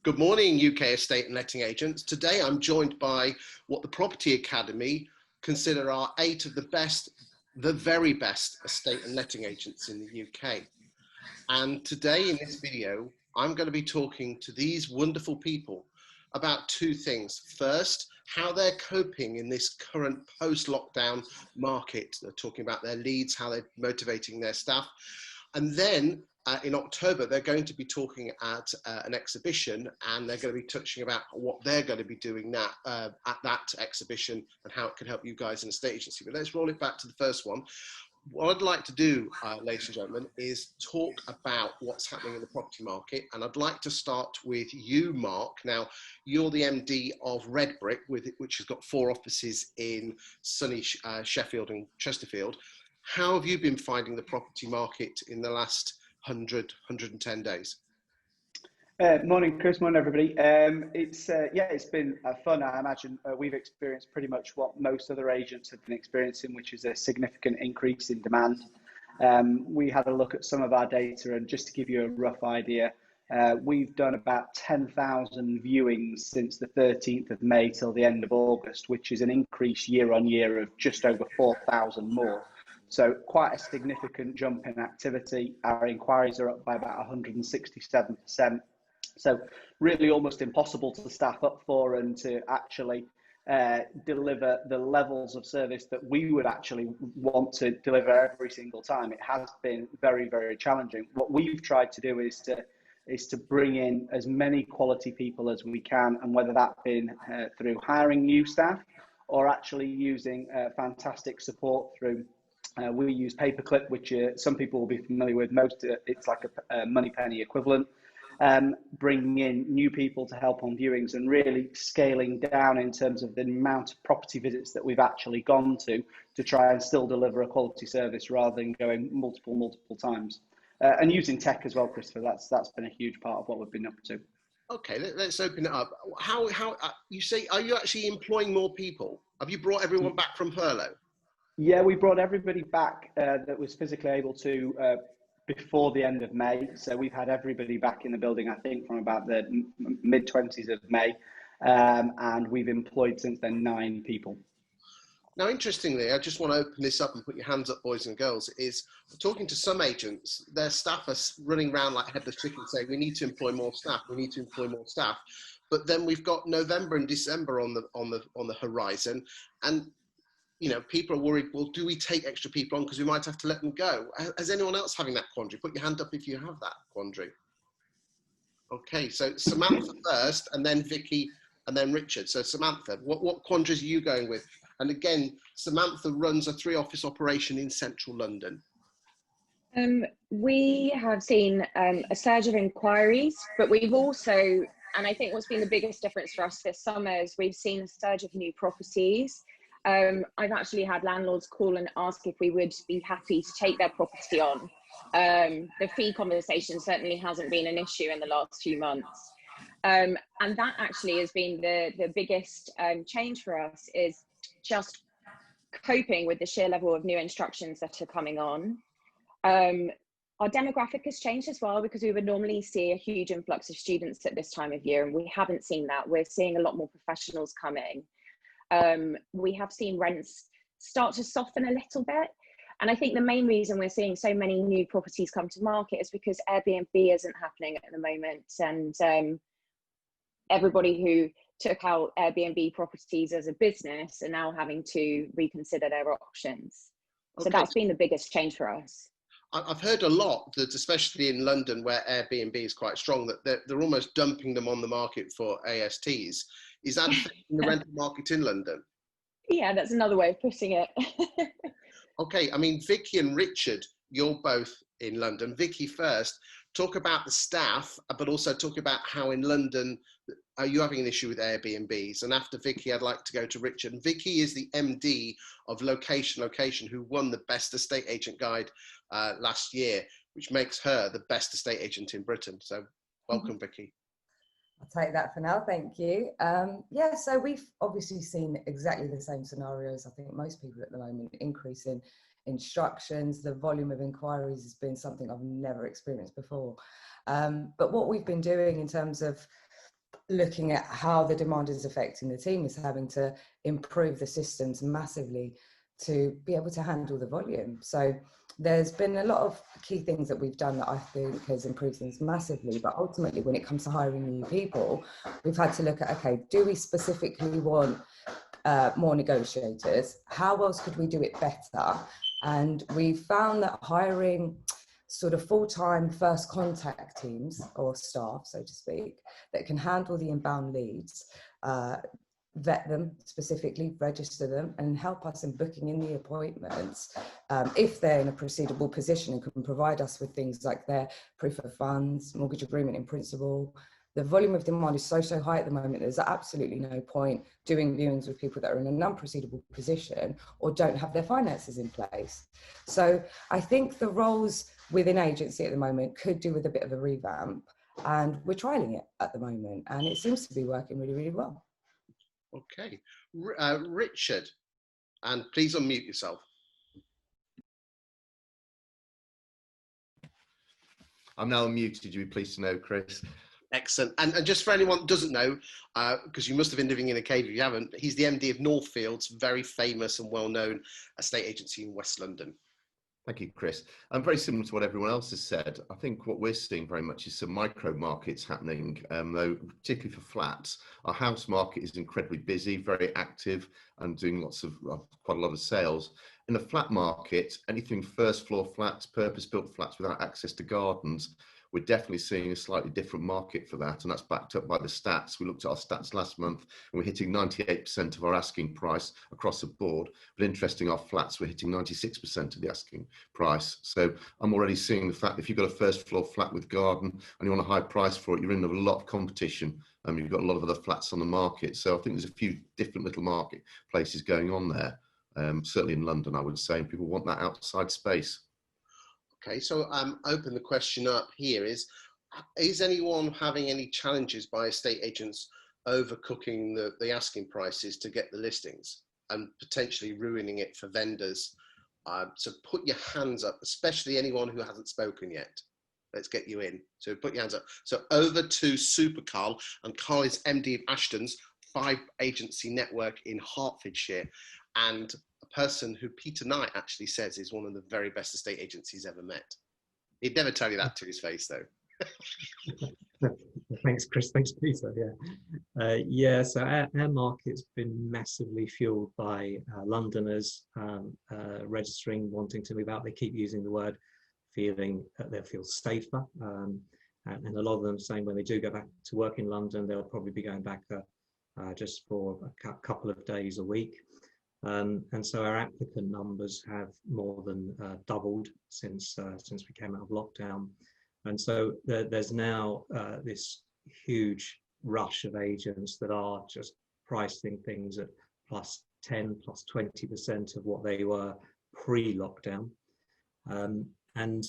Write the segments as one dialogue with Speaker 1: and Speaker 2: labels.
Speaker 1: Good morning, UK estate and letting agents. Today I'm joined by what the Property Academy consider are 8 of the best, the very best estate and letting agents in the UK. And today in this video, I'm going to be talking to these wonderful people about 2 things. First, how they're coping in this current post-lockdown market. They're talking about their leads, how they're motivating their staff. And then in October, they're going to be talking at an exhibition, and they're going to be touching about what they're going to be doing now at that exhibition and how it can help you guys in a estate agency. But let's roll it back to the first one. What I'd like to do, ladies and gentlemen, is talk about what's happening in the property market. And I'd like to start with you, Mark. Now, you're the MD of Red Brick, which has got 4 offices in sunny Sheffield and Chesterfield. How have you been finding the property market in the last 110 days?
Speaker 2: Morning, Chris. Morning, everybody. It's been fun. I imagine we've experienced pretty much what most other agents have been experiencing, which is a significant increase in demand. We had a look at some of our data, and just to give you a rough idea, we've done about 10,000 viewings since the 13th of May till the end of August, which is an increase year on year of just over 4,000 more. So quite a significant jump in activity. Our inquiries are up by about 167%. So really almost impossible to staff up for and to actually deliver the levels of service that we would actually want to deliver every single time. It has been very, very challenging. What we've tried to do is to bring in as many quality people as we can, and whether that been through hiring new staff or actually using fantastic support through we use paperclip, which some people will be familiar with. It's like a money penny equivalent. Bringing in new people to help on viewings and really scaling down in terms of the amount of property visits that we've actually gone to try and still deliver a quality service rather than going multiple times. And using tech as well, Christopher. That's been a huge part of what we've been up to.
Speaker 1: Okay, let's open it up. How you say, are you actually employing more people? Have you brought everyone back from furlough?
Speaker 2: Yeah, we brought everybody back that was physically able to before the end of May. So we've had everybody back in the building, I think, from about the mid-20s of May. And we've employed since then 9 people.
Speaker 1: Now, interestingly, I just want to open this up and put your hands up, boys and girls, is talking to some agents, their staff are running around like headless chickens saying, we need to employ more staff, we need to employ more staff. But then we've got November and December on the horizon, and you know, people are worried, well, do we take extra people on because we might have to let them go? Is anyone else having that quandary? Put your hand up if you have that quandary. Okay, so Samantha first, and then Vicky, and then Richard. So Samantha, what quandaries are you going with? And again, Samantha runs a 3-office operation in central London.
Speaker 3: We have seen a surge of inquiries, but we've also, and I think what's been the biggest difference for us this summer is we've seen a surge of new properties. I've actually had landlords call and ask if we would be happy to take their property on. The fee conversation certainly hasn't been an issue in the last few months. And that actually has been the biggest change for us, is just coping with the sheer level of new instructions that are coming on. Our demographic has changed as well, because we would normally see a huge influx of students at this time of year, and we haven't seen that. We're seeing a lot more professionals coming. We have seen rents start to soften a little bit. And I think the main reason we're seeing so many new properties come to market is because Airbnb isn't happening at the moment. And everybody who took out Airbnb properties as a business are now having to reconsider their options. Okay. So that's been the biggest change for us.
Speaker 1: I've heard a lot that, especially in London, where Airbnb is quite strong, that they're almost dumping them on the market for ASTs. Is that affecting the rental market in London?
Speaker 3: Yeah, that's another way of putting it.
Speaker 1: Okay, I mean, Vicky and Richard, you're both in London. Vicky first, talk about the staff, but also talk about how in London, are you having an issue with Airbnbs? And after Vicky, I'd like to go to Richard. And Vicky is the MD of Location, who won the Best Estate Agent Guide last year, which makes her the best estate agent in Britain. So welcome, Vicky.
Speaker 4: I'll take that for now, thank you. Yeah, so we've obviously seen exactly the same scenarios. I think most people at the moment, increase in instructions, the volume of inquiries has been something I've never experienced before. But what we've been doing in terms of looking at how the demand is affecting the team is having to improve the systems massively to be able to handle the volume. So there's been a lot of key things that we've done that I think has improved things massively, but ultimately when it comes to hiring new people, we've had to look at, okay, do we specifically want more negotiators? How else could we do it better? And we found that hiring sort of full-time first contact teams or staff, so to speak, that can handle the inbound leads, vet them specifically, register them, and help us in booking in the appointments if they're in a proceedable position and can provide us with things like their proof of funds, mortgage agreement in principle. The volume of demand is so high at the moment, there's absolutely no point doing viewings with people that are in a non-proceedable position or don't have their finances in place. So I think the roles within agency at the moment could do with a bit of a revamp, and we're trialing it at the moment, and it seems to be working really, really well.
Speaker 1: Okay. Richard, and please unmute yourself.
Speaker 5: I'm now unmuted, you'd be pleased to know, Chris.
Speaker 1: Excellent. And just for anyone who doesn't know, because you must have been living in a cave if you haven't, he's the MD of Northfield's very famous and well-known estate agency in West London.
Speaker 5: Thank you, Chris. Very similar to what everyone else has said. I think what we're seeing very much is some micro markets happening, though particularly for flats. Our house market is incredibly busy, very active, and doing quite a lot of sales. In the flat market, anything first floor flats, purpose-built flats without access to gardens, we're definitely seeing a slightly different market for that, and that's backed up by the stats. We looked at our stats last month, and we're hitting 98% of our asking price across the board. But interesting, our flats, we're hitting 96% of the asking price. So I'm already seeing the fact that if you've got a first floor flat with garden and you want a high price for it, you're in a lot of competition. You've got a lot of other flats on the market. So I think there's a few different little marketplaces going on there. Certainly in London, I would say, and people want that outside space.
Speaker 1: Okay, so open the question up here is anyone having any challenges by estate agents overcooking the asking prices to get the listings and potentially ruining it for vendors? So put your hands up, especially anyone who hasn't spoken yet. Let's get you in. So put your hands up. So over to Super Carl, and Carl is MD of Ashton's 5 agency network in Hertfordshire, and a person who Peter Knight actually says is one of the very best estate agents he's ever met. He'd never tell you that to his face, though.
Speaker 6: Thanks, Chris. Thanks, Peter. Yeah. So our market's been massively fueled by Londoners registering, wanting to move out. They keep using the word feeling that they'll feel safer, and a lot of them saying when they do go back to work in London, they'll probably be going back just for a couple of days a week. And so our applicant numbers have more than doubled since we came out of lockdown. And so there's now this huge rush of agents that are just pricing things at plus 10, plus 20% of what they were pre-lockdown. And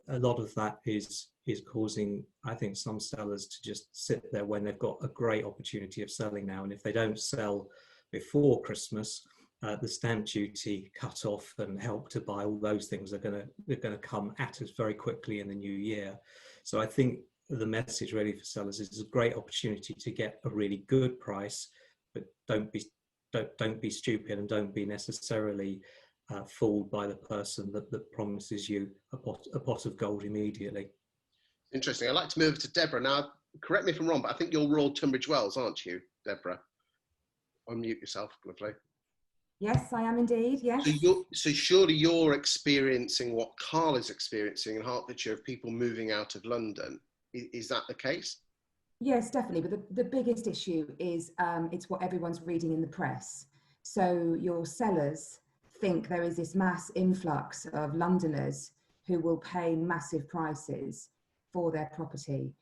Speaker 6: a lot of that is causing, I think, some sellers to just sit there when they've got a great opportunity of selling now. And if they don't sell before Christmas, the stamp duty cut off and Help to Buy, all those things are going to come at us very quickly in the new year. So I think the message really for sellers is a great opportunity to get a really good price, but don't be stupid and don't be necessarily fooled by the person that promises you a pot of gold immediately.
Speaker 1: Interesting. I'd like to move to Deborah now. Correct me if I'm wrong, but I think you're Royal Tunbridge Wells, aren't you, Deborah? Unmute yourself, lovely.
Speaker 7: Yes, I am indeed, yes.
Speaker 1: So surely you're experiencing what Carl is experiencing in Hertfordshire of people moving out of London. Is that the case?
Speaker 7: Yes, definitely. But the biggest issue is it's what everyone's reading in the press. So your sellers think there is this mass influx of Londoners who will pay massive prices for their property.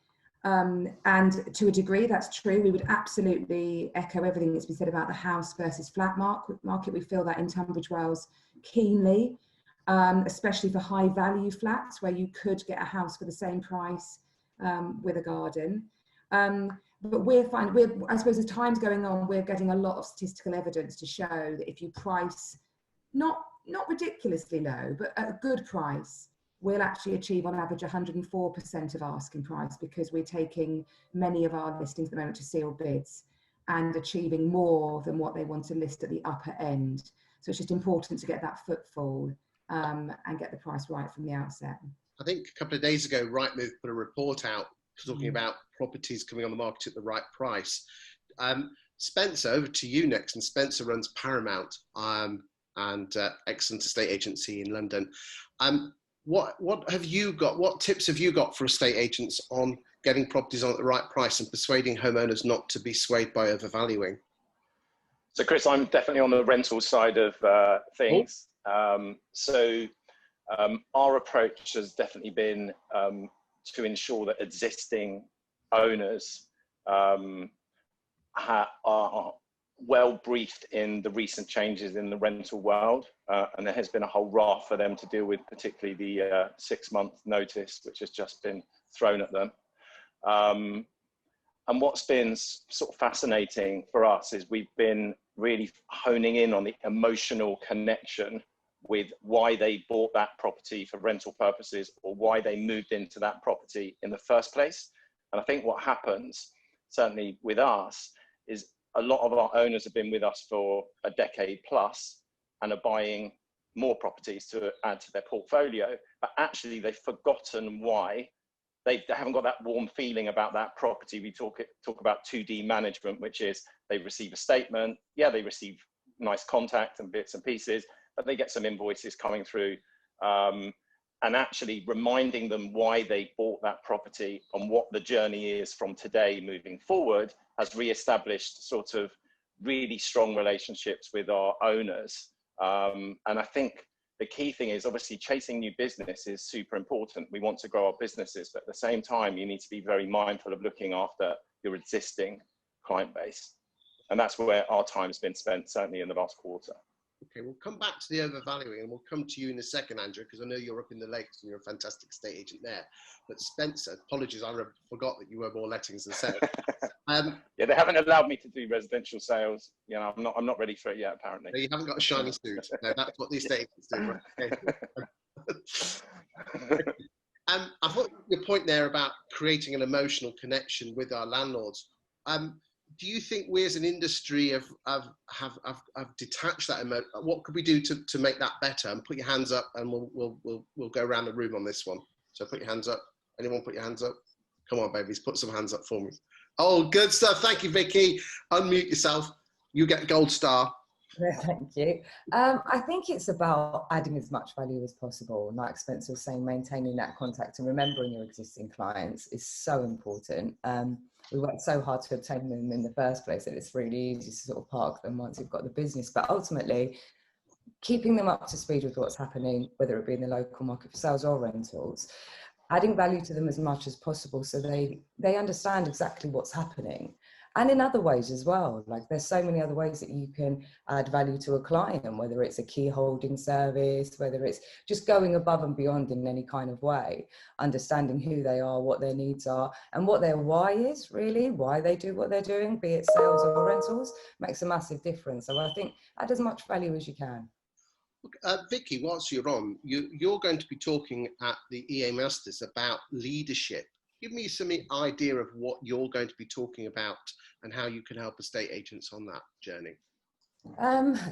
Speaker 7: And to a degree, that's true. We would absolutely echo everything that's been said about the house versus flat market. We feel that in Tunbridge Wells keenly, especially for high value flats where you could get a house for the same price with a garden. But I suppose as time's going on, we're getting a lot of statistical evidence to show that if you price not ridiculously low, but at a good price, we'll actually achieve on average 104% of asking price, because we're taking many of our listings at the moment to sealed bids and achieving more than what they want to list at the upper end. So it's just important to get that footfall and get the price right from the outset.
Speaker 1: I think a couple of days ago, Rightmove put a report out talking about properties coming on the market at the right price. Spencer, over to you next. And Spencer runs Paramount and excellent estate agency in London. What have you got? What tips have you got for estate agents on getting properties on at the right price and persuading homeowners not to be swayed by overvaluing?
Speaker 8: So Chris, I'm definitely on the rental side of things. Our approach has definitely been to ensure that existing owners are well briefed in the recent changes in the rental world, and there has been a whole raft for them to deal with, particularly the 6-month notice which has just been thrown at them. And what's been sort of fascinating for us is we've been really honing in on the emotional connection with why they bought that property for rental purposes, or why they moved into that property in the first place. And I think what happens, certainly with us, is a lot of our owners have been with us for a decade plus and are buying more properties to add to their portfolio, but actually they've forgotten why. They haven't got that warm feeling about that property. We talk about 2D management, which is they receive a statement, yeah, they receive nice contact and bits and pieces, but they get some invoices coming through, and actually reminding them why they bought that property and what the journey is from today moving forward has re-established sort of really strong relationships with our owners. And I think the key thing is obviously chasing new business is super important. We want to grow our businesses, but at the same time, you need to be very mindful of looking after your existing client base. And that's where our time has been spent, certainly in the last quarter.
Speaker 1: Okay, we'll come back to the overvaluing, and we'll come to you in a second, Andrew, because I know you're up in the Lakes and you're a fantastic estate agent there. But Spencer, apologies, I forgot that you were more lettings than sales.
Speaker 8: Yeah, they haven't allowed me to do residential sales. You know, I'm not ready for it yet, apparently.
Speaker 1: No, you haven't got a shiny suit. No, that's what the estate agents do. Right? Okay. I thought your point there about creating an emotional connection with our landlords. Do you think we as an industry have detached that emotion? What could we do to make that better? And put your hands up, and we'll go around the room on this one. So put your hands up. Anyone put your hands up? Come on, babies, put some hands up for me. Oh, good stuff. Thank you, Vicky. Unmute yourself. You get a gold star.
Speaker 4: Thank you. I think it's about adding as much value as possible. Like Spencer was saying, maintaining that contact and remembering your existing clients is so important. We work so hard to obtain them in the first place that it's really easy to sort of park them once you've got the business. But ultimately, keeping them up to speed with what's happening, whether it be in the local market for sales or rentals, adding value to them as much as possible so they understand exactly what's happening. And in other ways as well, like there's so many other ways that you can add value to a client, whether it's a key holding service, whether it's just going above and beyond in any kind of way, understanding who they are, what their needs are, and what their why is really, why they do what they're doing, be it sales or rentals, makes a massive difference. So I think add as much value as you can.
Speaker 1: Vicky, whilst you're on, you're going to be talking at the EAMasters about leadership. Give me some idea of what you're going to be talking about and how you can help estate agents on that journey.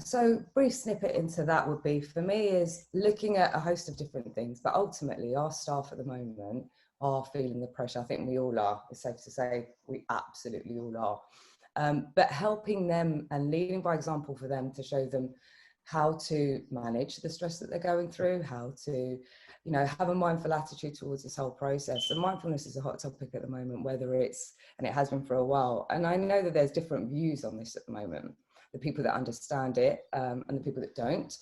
Speaker 4: So brief snippet into that would be, for me, is looking at a host of different things, but ultimately our staff at the moment are feeling the pressure. I think we all are. It's safe to say we absolutely all are. But helping them and leading by example for them to show them how to manage the stress that they're going through, how to, you know, have a mindful attitude towards this whole process. And mindfulness is a hot topic at the moment, whether it's, and it has been for a while. And I know that there's different views on this at the moment, the people that understand it and the people that don't.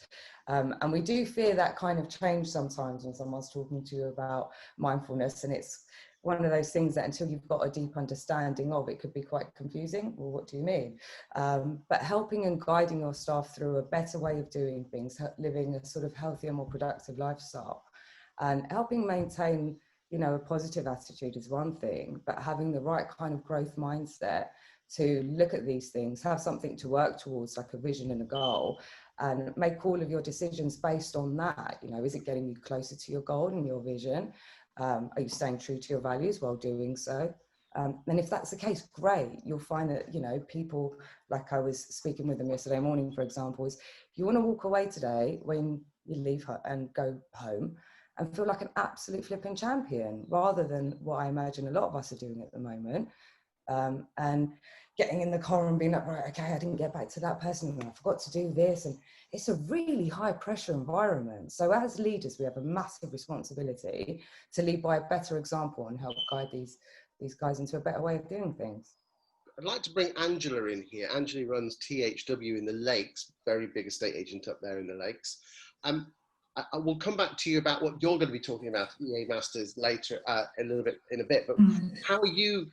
Speaker 4: And we do fear that kind of change sometimes when someone's talking to you about mindfulness, and it's one of those things that until you've got a deep understanding of it could be quite confusing. Well, what do you mean? But helping and guiding your staff through a better way of doing things, living a sort of healthier, more productive lifestyle, and helping maintain, you know, a positive attitude is one thing, but having the right kind of growth mindset to look at these things, have something to work towards, like a vision and a goal, and make all of your decisions based on that. You know, is it getting you closer to your goal and your vision? Are you staying true to your values while doing so? And if that's the case, great. You'll find that, you know, people, like I was speaking with them yesterday morning, for example, is you want to walk away today when you leave and go home and feel like an absolute flipping champion, rather than what I imagine a lot of us are doing at the moment. And getting in the car and being like, right, okay, I didn't get back to that person and I forgot to do this. And it's a really high pressure environment. So as leaders, we have a massive responsibility to lead by a better example and help guide these guys into a better way of doing things.
Speaker 1: I'd like to bring Angela in here. Angela runs THW in the Lakes, very big estate agent up there in the Lakes. I will come back to you about what you're going to be talking about EAMasters later, a bit. But how are you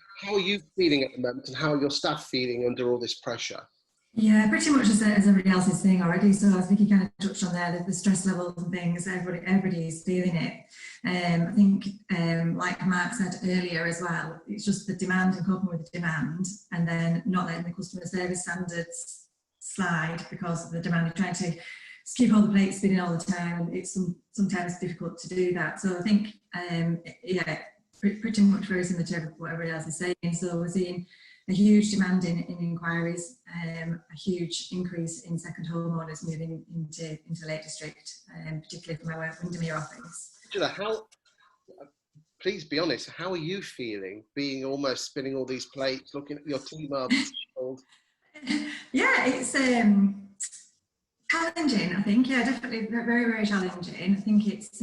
Speaker 1: feeling at the moment, and how are your staff feeling under all this pressure?
Speaker 9: Yeah, pretty much as everybody else is saying already. So I think you kind of touched on there the stress levels and things. Everybody is feeling it. I think, like Mark said earlier as well, it's just the demand and coping with the demand, and then not letting the customer service standards slide because of the demand. You're trying to keep all the plates spinning all the time, and it's sometimes difficult to do that. So I think, yeah, pretty much very similar to what everybody else is saying. So we're seeing a huge demand in inquiries, a huge increase in second homeowners moving into Lake District, particularly from our Windermere office.
Speaker 1: Angela, please be honest, how are you feeling, being almost spinning all these plates, looking at your team up?
Speaker 9: Yeah, it's challenging, I think. Yeah, definitely very, very challenging. I think it's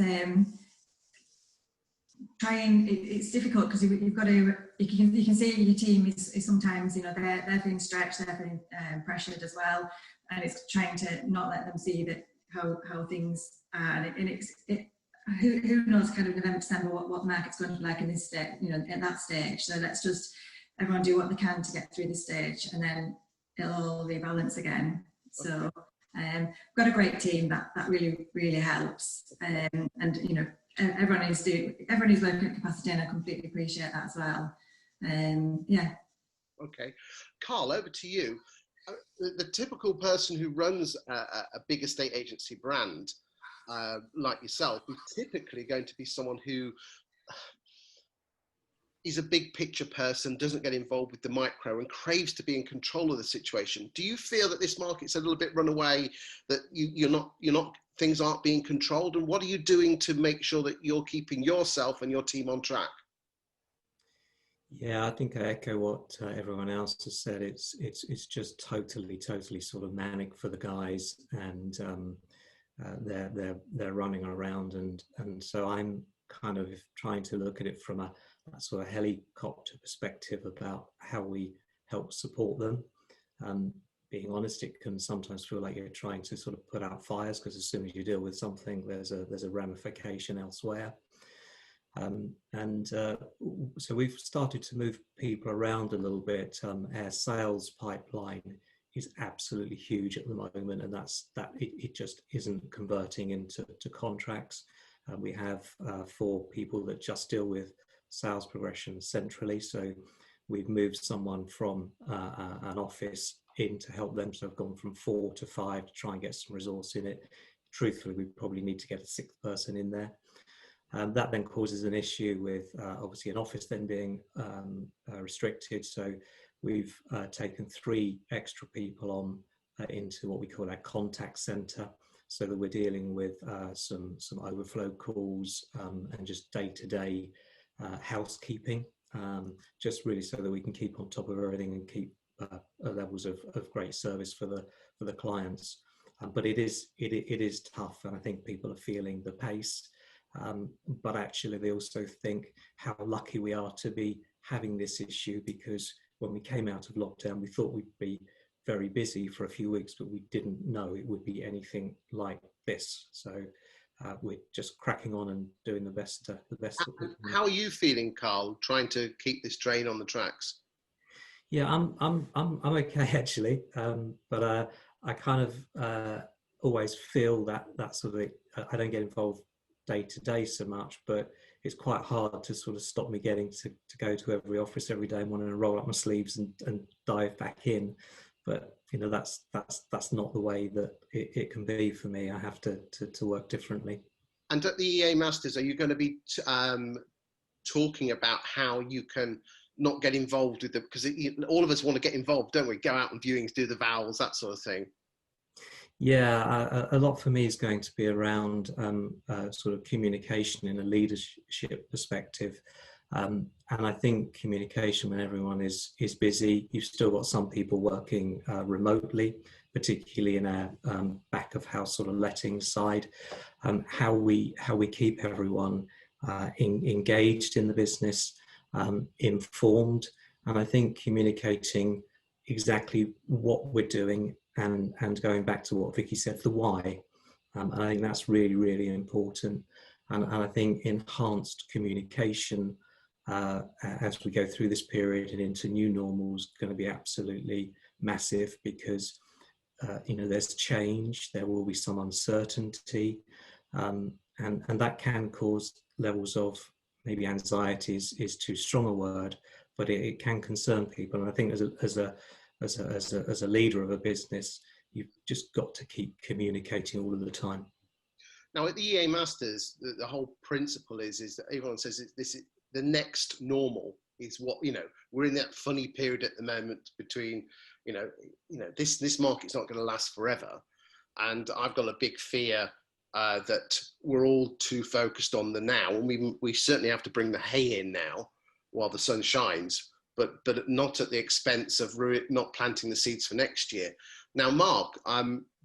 Speaker 9: it's difficult because you've got to, you can see your team is sometimes, you know, they're feeling stretched, they're feeling pressured as well, and it's trying to not let them see that how things are, and who knows kind of November, December what the market's going to be like in this state, you know, at that stage. So let's just everyone do what they can to get through this stage, and then it'll all rebalance again. So got a great team that really, really helps, and you know, everyone is working at capacity, and I completely appreciate that as well. Yeah. Okay,
Speaker 1: Carl, over to you. The typical person who runs a big estate agency brand like yourself is typically going to be someone who is a big picture person, doesn't get involved with the micro, and craves to be in control of the situation. Do you feel that this market's a little bit runaway, that you're not things aren't being controlled, and what are you doing to make sure that you're keeping yourself and your team on track?
Speaker 6: Yeah, I think I echo what everyone else has said. It's just totally sort of manic for the guys, and they're running around, and so I'm kind of trying to look at it from a sort of helicopter perspective about how we help support them. Being honest, it can sometimes feel like you're trying to sort of put out fires, because as soon as you deal with something, there's a ramification elsewhere. So we've started to move people around a little bit. Our sales pipeline is absolutely huge at the moment, and it just isn't converting into contracts. We have 4 people that just deal with sales progression centrally. So we've moved someone from an office in to help them. So I've gone from 4 to 5 to try and get some resource in it. Truthfully, we probably need to get a 6th person in there. That then causes an issue with obviously an office then being restricted. So we've taken 3 extra people on into what we call our contact center, so that we're dealing with some overflow calls and just day-to-day housekeeping, just really so that we can keep on top of everything and keep levels of great service for the clients. But it is tough, and I think people are feeling the pace. But actually they also think how lucky we are to be having this issue, because when we came out of lockdown, we thought we'd be very busy for a few weeks, but we didn't know it would be anything like this. So we're just cracking on and doing the best that we can.
Speaker 1: How are you feeling, Carl, trying to keep this train on the tracks?
Speaker 6: Yeah, I'm okay actually, but I kind of always feel that sort of, I don't get involved day to day so much, but it's quite hard to sort of stop me getting to go to every office every day and want to roll up my sleeves and dive back in. but you know, that's not the way that it can be for me. I have to work differently.
Speaker 1: And at the EAMasters, are you going to be talking about how you can not get involved with them? Because all of us want to get involved, don't we? Go out on viewings, do the vowels, that sort of thing.
Speaker 6: Yeah, a lot for me is going to be around sort of communication in a leadership perspective. And I think communication when everyone is busy, you've still got some people working remotely, particularly in our back of house sort of letting side. How we keep everyone engaged in the business, informed, and I think communicating exactly what we're doing and going back to what Vicky said, the why. And I think that's really, really important. And I think enhanced communication as we go through this period and into new normals going to be absolutely massive, because you know, there's change, there will be some uncertainty, and that can cause levels of, maybe anxiety is too strong a word, but it can concern people. And I think as a leader of a business, you've just got to keep communicating all of the time.
Speaker 1: Now at the EAMasters, the whole principle is that everyone says this is the next normal is what, you know, we're in that funny period at the moment between, you know, this market's not going to last forever. And I've got a big fear that we're all too focused on the now. And we certainly have to bring the hay in now while the sun shines, but not at the expense of not planting the seeds for next year. Now, Mark,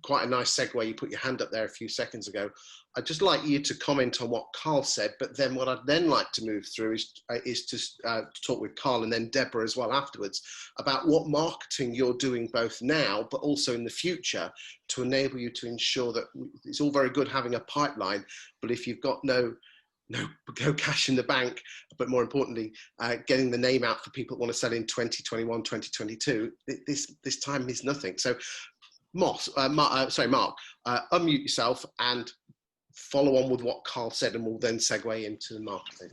Speaker 1: quite a nice segue. You put your hand up there a few seconds ago. I'd just like you to comment on what Carl said, but then what I'd then like to move through is to talk with Carl and then Deborah as well afterwards about what marketing you're doing both now, but also in the future, to enable you to ensure that it's all very good having a pipeline, but if you've got no cash in the bank, but more importantly, getting the name out for people that want to sell in 2021, 2022, this time means nothing. So Mark, unmute yourself and follow on with what Carl said, and we'll then segue into the marketing.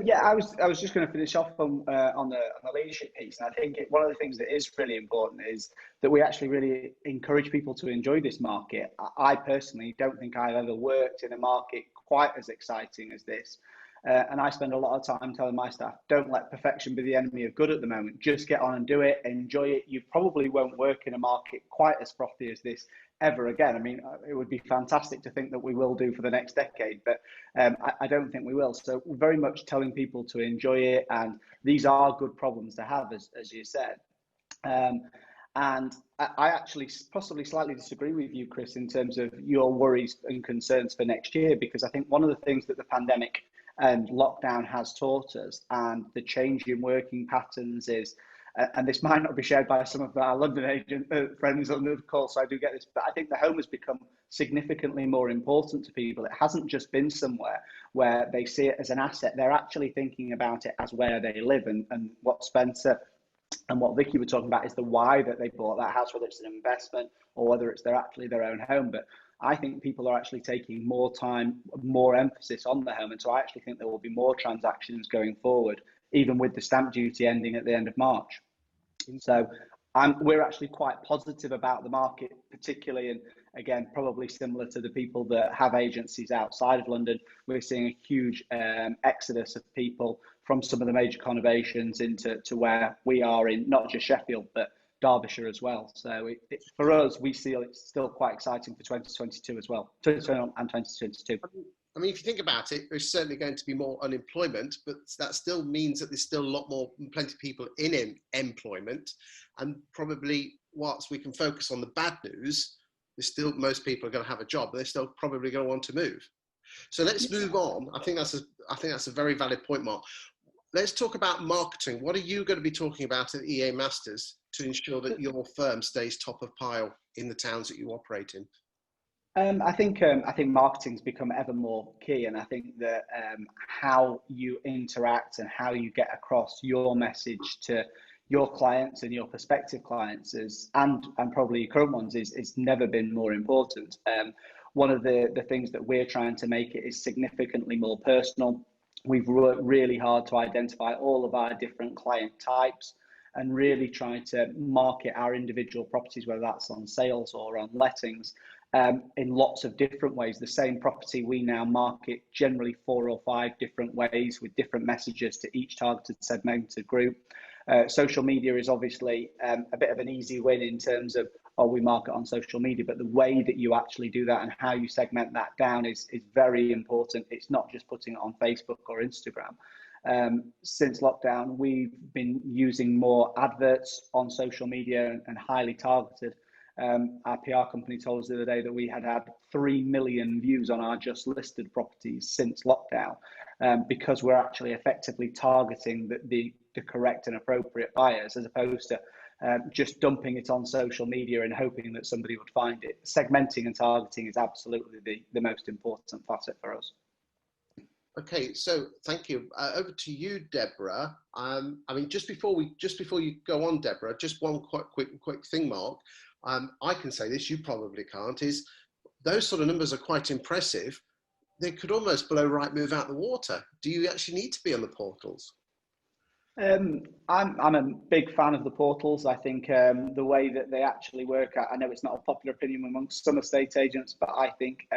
Speaker 2: Yeah, I was just going to finish off on the leadership piece, and I think one of the things that is really important is that we actually really encourage people to enjoy this market. I personally don't think I've ever worked in a market quite as exciting as this, and I spend a lot of time telling my staff, don't let perfection be the enemy of good at the moment. Just get on and do it, enjoy it. You probably won't work in a market quite as frothy as this ever again. I mean, it would be fantastic to think that we will do for the next decade, but I don't think we will. So we're very much telling people to enjoy it, and these are good problems to have, as you said. And I actually possibly slightly disagree with you, Chris, in terms of your worries and concerns for next year, because I think one of the things that the pandemic and lockdown has taught us, and the change in working patterns is, and this might not be shared by some of our London agent friends on the call, so I do get this, but I think the home has become significantly more important to people. It hasn't just been somewhere where they see it as an asset. They're actually thinking about it as where they live, and what Spencer and what Vicky were talking about is the why that they bought that house, whether it's an investment or whether it's actually their own home. But I think people are actually taking more time, more emphasis on the home. And so I actually think there will be more transactions going forward, even with the stamp duty ending at the end of March. So we're actually quite positive about the market, particularly, and again, probably similar to the people that have agencies outside of London. We're seeing a huge exodus of people from some of the major conurbations into where we are in, not just Sheffield, but Derbyshire as well. So for us, we see it's still quite exciting for 2022 as well, 2021 and 2022.
Speaker 1: I mean, if you think about it, there's certainly going to be more unemployment, but that still means that there's still plenty of people in employment. And probably whilst we can focus on the bad news, there's still, most people are going to have a job, but they're still probably going to want to move. So let's move on. I think that's a very valid point, Mark. Let's talk about marketing. What are you going to be talking about at EAMasters to ensure that your firm stays top of pile in the towns that you operate in?
Speaker 2: I think marketing's become ever more key, and I think that how you interact and how you get across your message to your clients and your prospective clients and probably your current ones is never been more important. One of the things that we're trying to make it is significantly more personal. We've worked really hard to identify all of our different client types, and really try to market our individual properties, whether that's on sales or on lettings, in lots of different ways. The same property we now market generally 4 or 5 different ways with different messages to each targeted segmented group. Social media is obviously a bit of an easy win in terms of, oh, we market on social media, but the way that you actually do that and how you segment that down is very important. It's not just putting it on Facebook or Instagram. Since lockdown, we've been using more adverts on social media and highly targeted. Our PR company told us the other day that we had 3 million views on our just listed properties since lockdown, because we're actually effectively targeting the correct and appropriate buyers, as opposed to just dumping it on social media and hoping that somebody would find it. Segmenting and targeting is absolutely the most important facet for us.
Speaker 1: Okay, so thank you. Over to you, Deborah. I mean, just before you go on, Deborah, just one quick thing, Mark. I can say this, you probably can't. Is those sort of numbers are quite impressive. They could almost blow Rightmove out the water. Do you actually need to be on the portals?
Speaker 2: I'm a big fan of the portals. I think the way that they actually work, I know it's not a popular opinion amongst some estate agents, but I think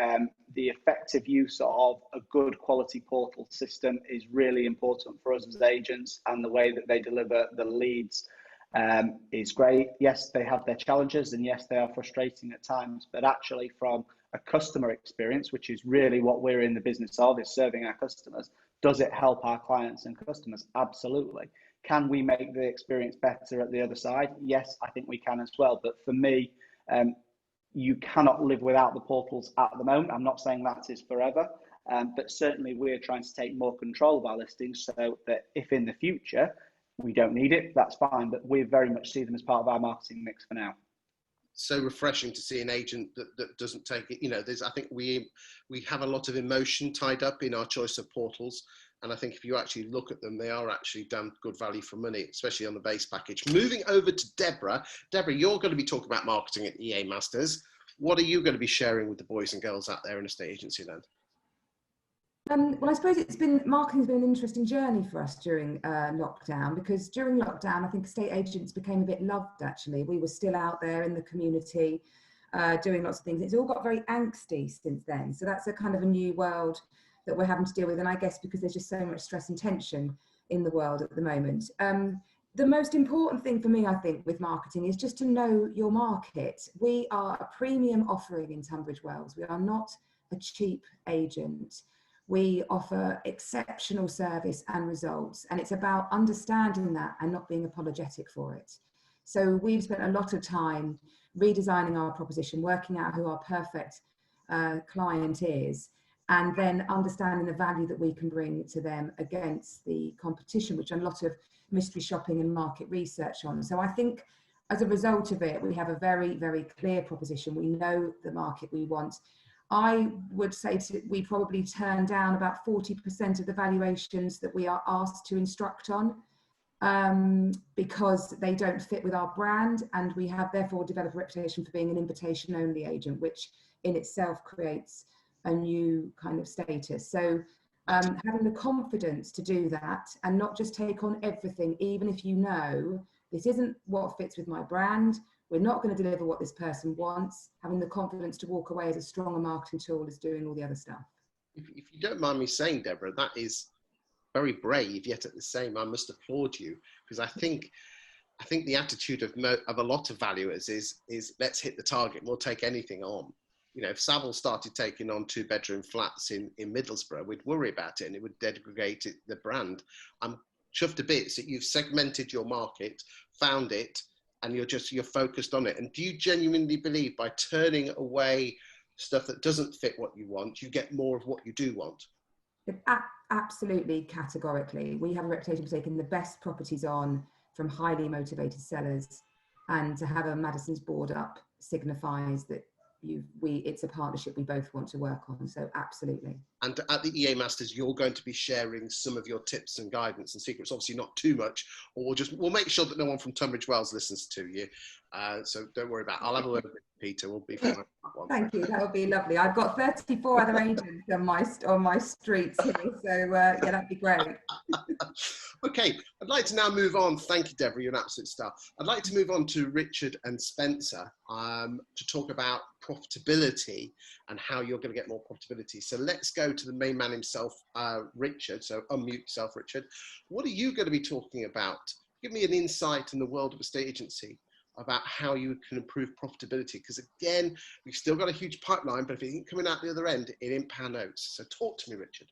Speaker 2: the effective use of a good quality portal system is really important for us as agents, and the way that they deliver the leads is great. Yes, they have their challenges, and yes, they are frustrating at times, but actually from a customer experience, which is really what we're in the business of, is serving our customers. Does it help our clients and customers? Absolutely. Can we make the experience better at the other side? Yes, I think we can as well. But for me, you cannot live without the portals at the moment. I'm not saying that is forever, but certainly we're trying to take more control of our listings, so that if in the future we don't need it, that's fine. But we very much see them as part of our marketing mix for now.
Speaker 1: So refreshing to see an agent that doesn't take it. You know, I think we have a lot of emotion tied up in our choice of portals, and I think if you actually look at them, they are actually damn good value for money, especially on the base package. Moving over to Deborah. Deborah, you're going to be talking about marketing at EAMasters. What are you going to be sharing with the boys and girls out there in estate agency land?
Speaker 7: Well, I suppose marketing's been an interesting journey for us during lockdown, because during lockdown, I think estate agents became a bit loved, actually. We were still out there in the community doing lots of things. It's all got very angsty since then. So that's a kind of a new world that we're having to deal with. And I guess because there's just so much stress and tension in the world at the moment. The most important thing for me, I think, with marketing is just to know your market. We are a premium offering in Tunbridge Wells. We are not a cheap agent. We offer exceptional service and results, and it's about understanding that and not being apologetic for it. So we've spent a lot of time redesigning our proposition, working out who our perfect client is, and then understanding the value that we can bring to them against the competition, which a lot of mystery shopping and market research on. So I think as a result of it, we have a very, very clear proposition. We know the market we want. I would say we probably turn down about 40% of the valuations that we are asked to instruct on because they don't fit with our brand, and we have therefore developed a reputation for being an invitation-only agent, which in itself creates a new kind of status. So having the confidence to do that and not just take on everything, even if you know this isn't what fits with my brand, we're not going to deliver what this person wants, having the confidence to walk away as a stronger marketing tool as doing all the other stuff.
Speaker 1: If you don't mind me saying, Deborah, that is very brave, yet at the same, I must applaud you, because I think the attitude of a lot of valuers is let's hit the target, we'll take anything on. You know, if Savile started taking on 2-bedroom flats in Middlesbrough, we'd worry about it and it would degrade the brand. I'm chuffed to bits that you've segmented your market, found it, and you're focused on it. And do you genuinely believe by turning away stuff that doesn't fit what you want, you get more of what you do want?
Speaker 7: Absolutely, categorically. We have a reputation for taking the best properties on from highly motivated sellers, and to have a Madison's board up signifies that it's a partnership we both want to work on. So absolutely. And
Speaker 1: at the EAMasters, you're going to be sharing some of your tips and guidance and secrets, obviously not too much, or we'll make sure that no one from Tunbridge Wells listens to you. So don't worry about it. I'll have a word with Peter. We'll be fine on that one.
Speaker 7: Thank you. That would be lovely. I've got 34 other agents on my streets here, so yeah, that'd be great.
Speaker 1: Okay, I'd like to now move on. Thank you, Deborah. You're an absolute star. I'd like to move on to Richard and Spencer to talk about profitability and how you're going to get more profitability. So let's go to the main man himself, Richard. So unmute yourself, Richard. What are you going to be talking about? Give me an insight in the world of a estate agency about how you can improve profitability. Because again, we've still got a huge pipeline, but if it ain't coming out the other end, it ain't pound notes. So talk to me, Richard.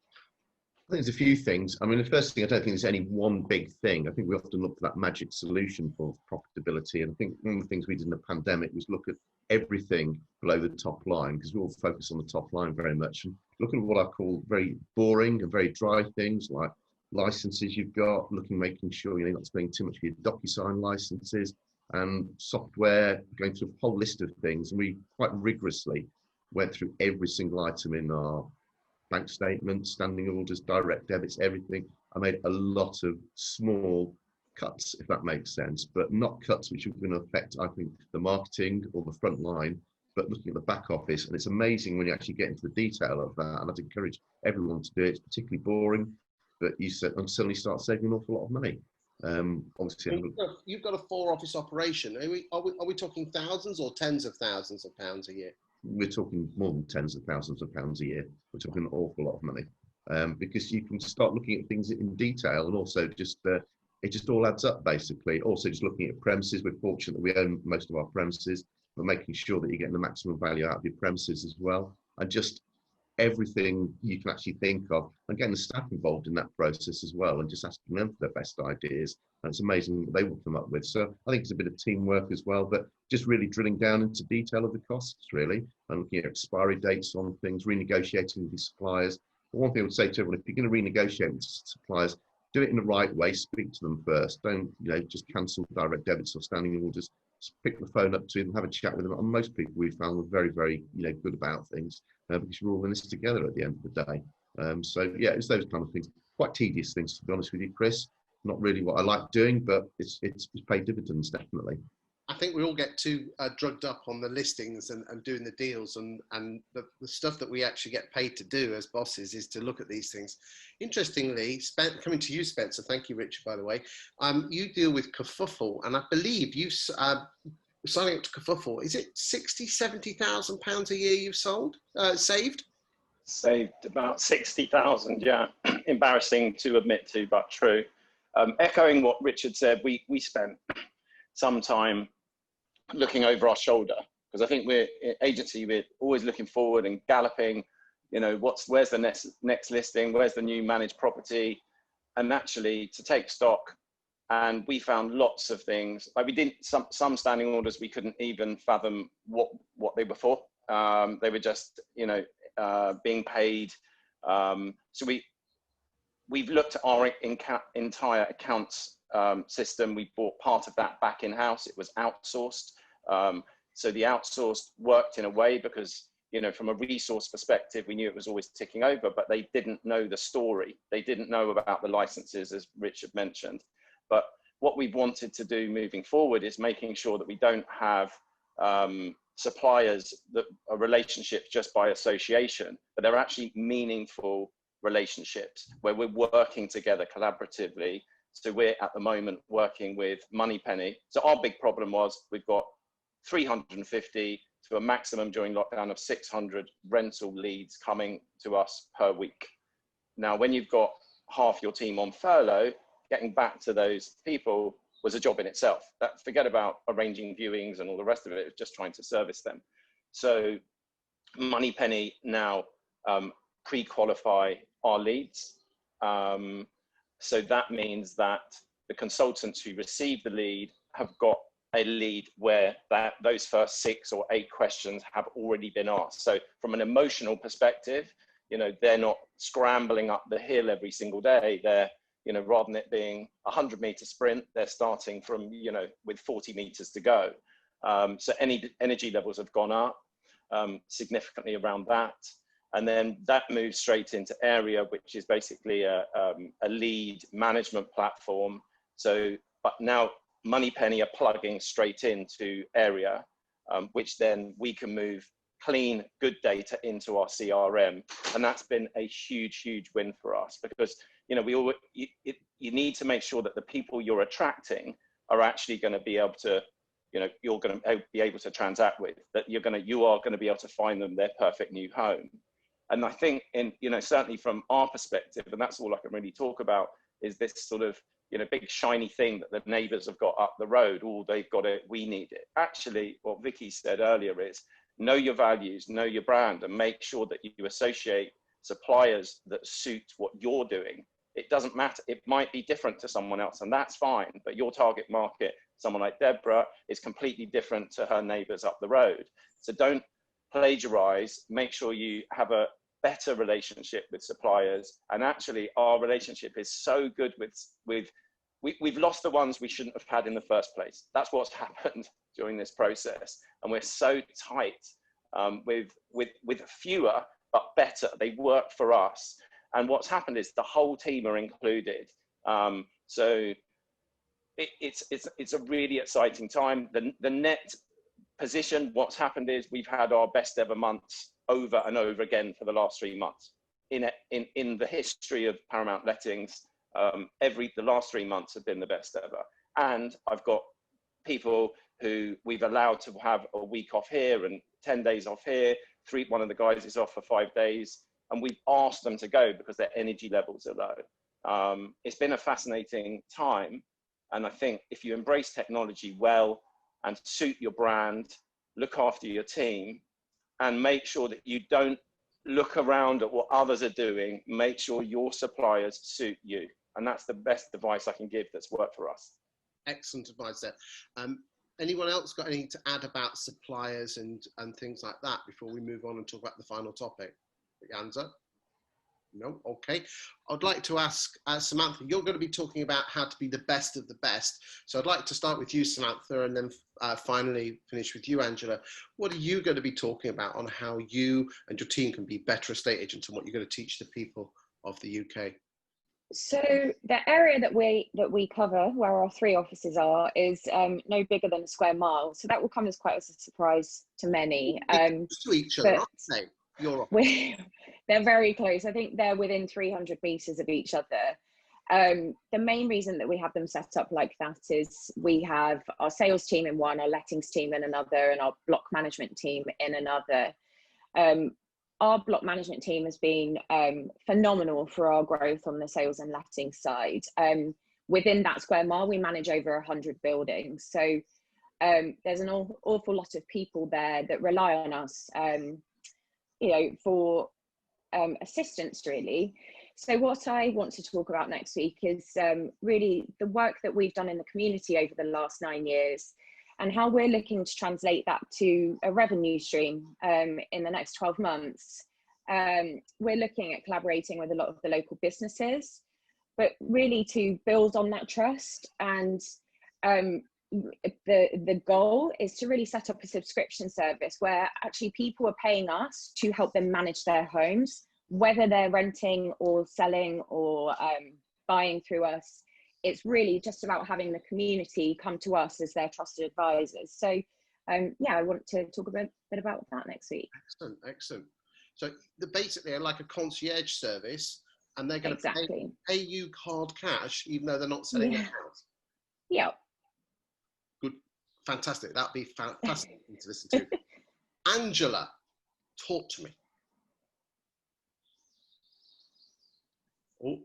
Speaker 5: I think there's a few things. I mean, the first thing, I don't think there's any one big thing. I think we often look for that magic solution for profitability. And I think one of the things we did in the pandemic was look at everything below the top line, because we all focus on the top line very much. And looking at what I call very boring and very dry things like licenses you've got, making sure you're not spending too much for your DocuSign licenses and software, going through a whole list of things. And we quite rigorously went through every single item in our bank statements, standing orders, direct debits, everything. I made a lot of small cuts, if that makes sense, but not cuts which are going to affect, I think, the marketing or the front line, but looking at the back office. And it's amazing when you actually get into the detail of that. And I'd encourage everyone to do it. It's particularly boring, but you suddenly start saving an awful lot of money. Obviously,
Speaker 1: you've got a 4-office operation. Are we talking thousands or tens of thousands of pounds a year?
Speaker 5: We're talking more than tens of thousands of pounds a year. We're talking an awful lot of money, because you can start looking at things in detail, and also just it just all adds up basically. Also, just looking at premises. We're fortunate that we own most of our premises, but making sure that you're getting the maximum value out of your premises as well, and just everything you can actually think of, and getting the staff involved in that process as well, and just asking them for their best ideas. And it's amazing what they will come up with. So I think it's a bit of teamwork as well, but just really drilling down into detail of the costs really, and looking at expiry dates on things, renegotiating with the suppliers. But one thing I would say to everyone, if you're going to renegotiate with suppliers, do it in the right way. Speak to them first. Don't just cancel direct debits or standing orders. Just pick the phone up to them, have a chat with them. And most people we found were very, very good about things, because we're all in this together at the end of the day. So yeah, it's those kind of things. Quite tedious things, to be honest with you, Chris. Not really what I like doing, but it's paid dividends, definitely.
Speaker 1: I think we all get too drugged up on the listings and doing the deals, and the stuff that we actually get paid to do as bosses is to look at these things. Interestingly, coming to you, Spencer, thank you, Richard, by the way, you deal with kerfuffle, and I believe you've signing up to kerfuffle, is it 60, 70,000 pounds a year you've saved?
Speaker 8: Saved about 60,000, yeah. Embarrassing to admit to, but true. Echoing what Richard said, we spent some time looking over our shoulder, because I think we're always looking forward and galloping, where's the next listing, where's the new managed property, and actually to take stock. And we found lots of things, like we didn't, some standing orders we couldn't even fathom what they were for. They were just being paid. So we've looked at our entire accounts system. We brought part of that back in-house. It was outsourced. So the outsourced worked in a way because, from a resource perspective, we knew it was always ticking over, but they didn't know the story. They didn't know about the licenses, as Richard mentioned. But what we've wanted to do moving forward is making sure that we don't have suppliers that are relationships just by association, but they're actually meaningful relationships where we're working together collaboratively. So we're at the moment working with Moneypenny. So our big problem was we've got 350 to a maximum during lockdown of 600 rental leads coming to us per week. Now, when you've got half your team on furlough, getting back to those people was a job in itself. Forget about arranging viewings and all the rest of it, it was just trying to service them. So Moneypenny now pre-qualify our leads. So that means that the consultants who receive the lead have got a lead where those first 6 or 8 questions have already been asked. So from an emotional perspective, they're not scrambling up the hill every single day. They're, rather than it being a 100-meter sprint, they're starting from, with 40 meters to go. So energy levels have gone up significantly around that. And then that moves straight into Area, which is basically a lead management platform. So, but now Moneypenny are plugging straight into area, which then we can move clean, good data into our CRM. And that's been a huge, huge win for us, because, you know, you need to make sure that the people you're attracting are actually going to be able to, you know, you're going to be able to transact with, that you are going to be able to find them their perfect new home. And I think, you know, certainly from our perspective, and that's all I can really talk about, is this sort of, you know, big shiny thing that the neighbours have got up the road. Oh, they've got it, we need it. Actually, what Vicky said earlier is, know your values, know your brand, and make sure that you associate suppliers that suit what you're doing. It doesn't matter, it might be different to someone else, and that's fine, but your target market, someone like Deborah, is completely different to her neighbours up the road. So don't plagiarise, make sure you have a better relationship with suppliers. And actually our relationship is so good we've lost the ones we shouldn't have had in the first place. That's what's happened during this process. And we're so tight with fewer, but better. They work for us. And what's happened is the whole team are included. So it's a really exciting time. The net position, what's happened is we've had our best ever months over and over again for the last 3 months. In the history of Paramount Lettings, the last 3 months have been the best ever. And I've got people who we've allowed to have a week off here and 10 days off here. One of the guys is off for 5 days, and we've asked them to go because their energy levels are low. It's been a fascinating time. And I think if you embrace technology well and suit your brand, look after your team, and make sure that you don't look around at what others are doing, make sure your suppliers suit you. And that's the best advice I can give that's worked for us.
Speaker 1: Excellent advice there. Anyone else got anything to add about suppliers and things like that before we move on and talk about the final topic? Janza? No? Okay. I'd like to ask Samantha, you're going to be talking about how to be the best of the best. So I'd like to start with you, Samantha, and then finally finish with you, Angela. What are you going to be talking about on how you and your team can be better estate agents, and what you're going to teach the people of the UK?
Speaker 3: So the area that we cover, where our 3 offices are, is no bigger than a square mile. So that will come as quite a surprise to many.
Speaker 1: To each other, aren't they?
Speaker 3: They're very close. I think they're within 300 meters of each other. The main reason that we have them set up like that is we have our sales team in one, our lettings team in another, and our block management team in another. Our block management team has been phenomenal for our growth on the sales and letting side. Within that square mile, we manage over 100 buildings. So there's an awful lot of people there that rely on us, you know, for assistance, really. So what I want to talk about next week is really the work that we've done in the community over the last 9 years, and how we're looking to translate that to a revenue stream in the next 12 months. We're looking at collaborating with a lot of the local businesses, but really to build on that trust. And the goal is to really set up a subscription service where actually people are paying us to help them manage their homes, whether they're renting or selling or buying through us. It's really just about having the community come to us as their trusted advisors. So yeah, I want to talk a bit about that next week.
Speaker 1: Excellent, excellent. So basically they're like a concierge service, and they're going to pay you hard cash, even though they're not selling their house.
Speaker 3: Yeah.
Speaker 1: Good, fantastic. That'd be fascinating to listen to. Angela, talk to me. Oh,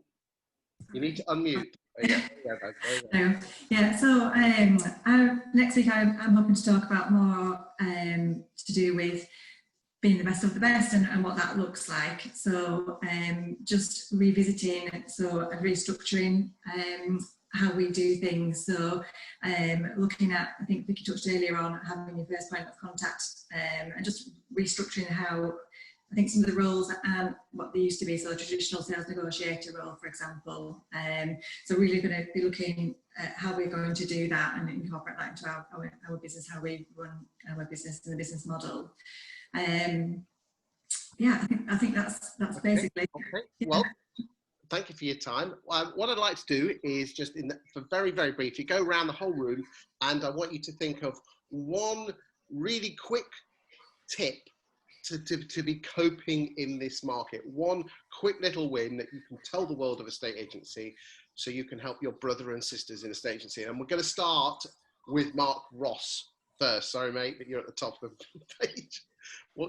Speaker 1: you need to unmute.
Speaker 9: Yeah, so next week I'm hoping to talk about more to do with being the best of the best and what that looks like. So just revisiting, so restructuring how we do things. So looking at, I think Vicky touched earlier on having your first point of contact and just restructuring how I think some of the roles aren't what they used to be, so a traditional sales negotiator role, for example. So really going to be looking at how we're going to do that and incorporate that into our business, how we run our business and the business model. Yeah, I think that's basically.
Speaker 1: Okay. Well, thank you for your time. What I'd like to do is just, for very, very briefly, go around the whole room, and I want you to think of one really quick tip to be coping in this market. One quick little win that you can tell the world of estate agency, so you can help your brother and sisters in estate agency. And we're going to start with Mark Ross first. Sorry, mate, but you're at the top of the page.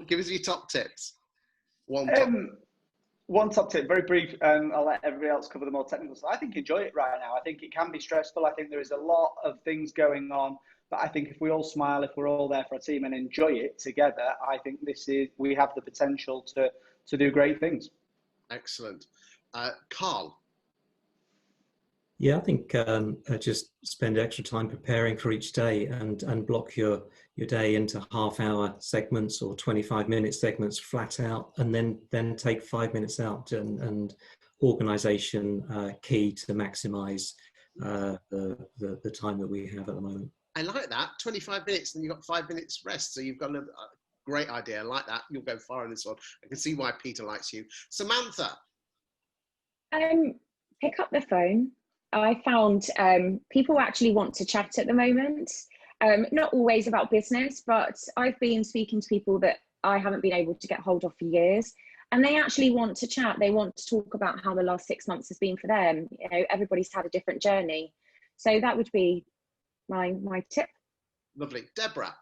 Speaker 1: Give us your top tips.
Speaker 2: One top tip, very brief, I'll let everybody else cover the more technical stuff. I think enjoy it right now. I think it can be stressful. I think there is a lot of things going on, but I think if we all smile, if we're all there for a team and enjoy it together, I think we have the potential to do great things.
Speaker 1: Excellent. Carl?
Speaker 6: Yeah, I think just spend extra time preparing for each day, and block your day into half-hour segments or 25-minute segments flat out, and then take 5 minutes out, and organisation key to maximise the time that we have at the moment.
Speaker 1: I like that. 25 minutes, and you've got 5 minutes rest, so you've got a great idea. I like that. You'll go far on this one. I can see why Peter likes you. Samantha?
Speaker 3: Pick up the phone. I found people actually want to chat at the moment, not always about business, but I've been speaking to people that I haven't been able to get hold of for years, and they actually want to chat. They want to talk about how the last 6 months has been for them. You know, everybody's had a different journey. So that would be my tip.
Speaker 1: Lovely. Deborah?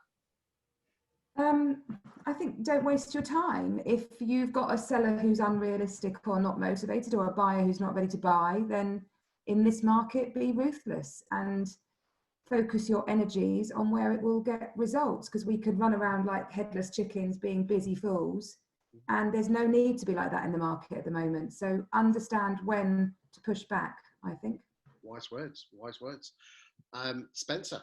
Speaker 7: I think don't waste your time. If you've got a seller who's unrealistic or not motivated, or a buyer who's not ready to buy, then in this market, be ruthless and focus your energies on where it will get results, because we could run around like headless chickens being busy fools, and there's no need to be like that in the market at the moment. So understand when to push back, I think.
Speaker 1: Wise words, wise words. Spencer?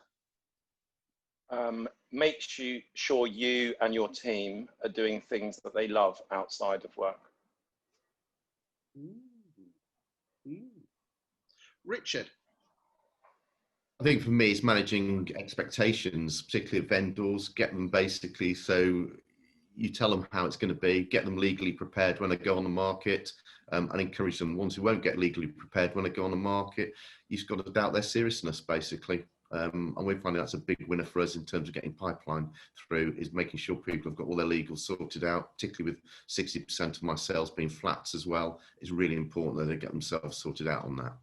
Speaker 8: Make sure you and your team are doing things that they love outside of work.
Speaker 1: Richard?
Speaker 5: I think for me, it's managing expectations, particularly of vendors. Get them basically, so you tell them how it's going to be, get them legally prepared when they go on the market, and encourage them. Ones who won't get legally prepared when they go on the market, you've got to doubt their seriousness, basically. And we're finding that's a big winner for us in terms of getting pipeline through, is making sure people have got all their legals sorted out, particularly with 60% of my sales being flats as well. It's really important that they get themselves sorted out on that.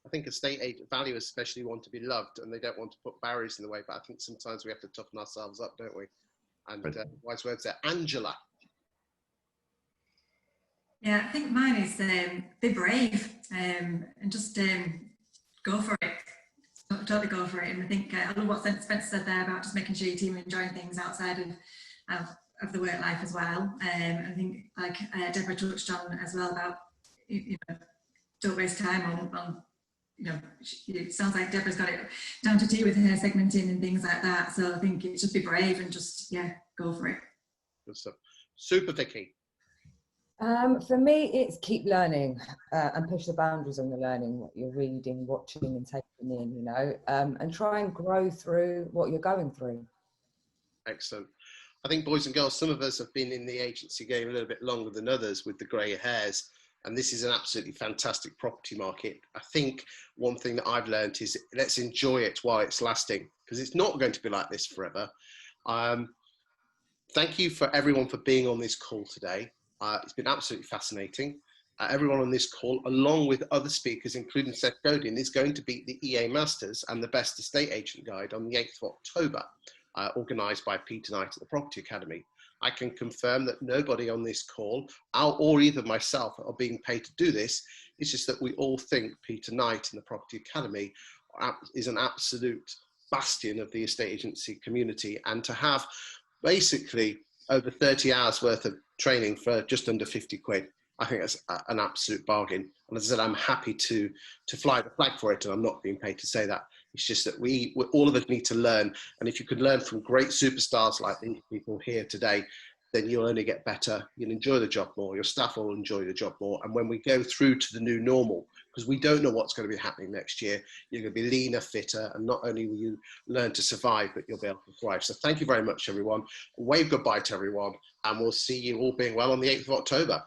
Speaker 1: I think estate agent valuers especially want to be loved, and they don't want to put barriers in the way, but I think sometimes we have to toughen ourselves up, don't we? And wise words there. Angela?
Speaker 9: Yeah, I think mine is be brave, and just go for it. Totally go for it. And I think I love what Spencer said there about just making sure your team are enjoying things outside of the work life as well. I think, like Deborah touched on as well, about don't waste time on it sounds like Deborah's got it down to T with her segmenting and things like that. So I think it's just be brave and just go for it.
Speaker 1: Good stuff. Super Vicky?
Speaker 4: For me, it's keep learning and push the boundaries on the learning, what you're reading, watching and taking in, and try and grow through what you're going through.
Speaker 1: Excellent. I think, boys and girls, some of us have been in the agency game a little bit longer than others with the grey hairs, and this is an absolutely fantastic property market. I think one thing that I've learned is let's enjoy it while it's lasting, because it's not going to be like this forever. Thank you for everyone for being on this call today. It's been absolutely fascinating. Everyone on this call, along with other speakers, including Seth Godin, is going to be the EAMasters and the Best Estate Agent Guide on the 8th of October, organised by Peter Knight at the Property Academy. I can confirm that nobody on this call, or either myself, are being paid to do this. It's just that we all think Peter Knight and the Property Academy is an absolute bastion of the estate agency community, and to have basically over 30 hours worth of training for just under 50 quid, I think that's an absolute bargain. And as I said, I'm happy to fly the flag for it, and I'm not being paid to say that. It's just that we all of us need to learn. And if you can learn from great superstars like these people here today, then you'll only get better. You'll enjoy the job more. Your staff will enjoy the job more. And when we go through to the new normal, because we don't know what's going to be happening next year, you're going to be leaner, fitter, and not only will you learn to survive, but you'll be able to thrive. So thank you very much, everyone. Wave goodbye to everyone, and we'll see you all being well on the 8th of October.